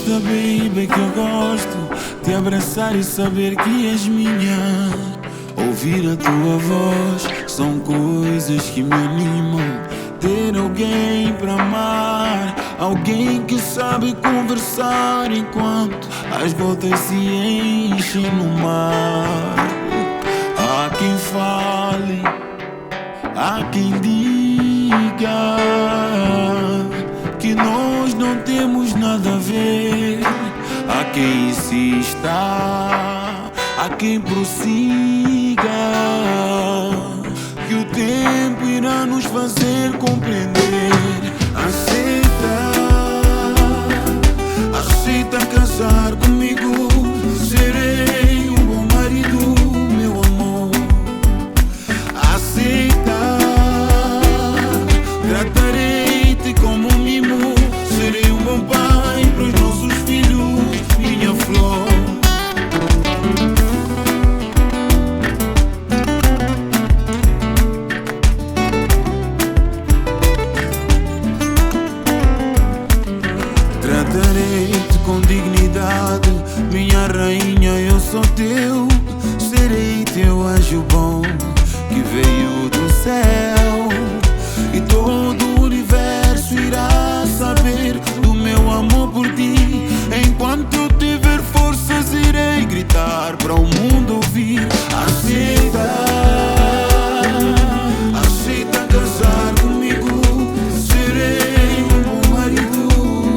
gosta, baby, que eu gosto de abraçar e saber que és minha. Ouvir a tua voz são coisas que me animam. Ter alguém pra amar, alguém que sabe conversar enquanto as gotas se enchem no mar. Há quem fale, há quem diga que nós não temos nada a ver. Há quem insista, há quem prossiga, que o tempo irá nos fazer compreender. Aceita casar comigo. Serei um bom marido, meu amor. Aceita, tratarei-te como um mimo. Serei um bom pai para os nossos filhos, minha flor. Tratarei-te com dignidade, minha rainha, eu sou teu. Serei teu anjo bom que veio do céu, e todo o universo irá saber do meu amor por ti. Enquanto eu tiver forças, irei gritar para o mundo ouvir. Aceita casar comigo. Serei um bom marido,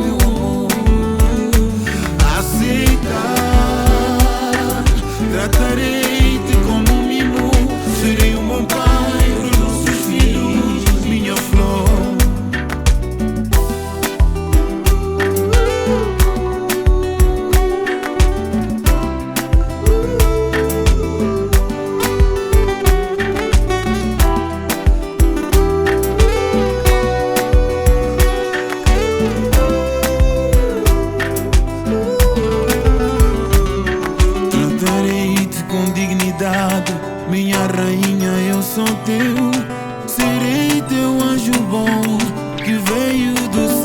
meu amor. Aceita, tratarei-te como um mimo. Serei um bom pai para os nossos filhos, minha flor. Tratarei-te com dignidade, minha rainha, eu sou teu. Serei teu anjo bom que veio do céu.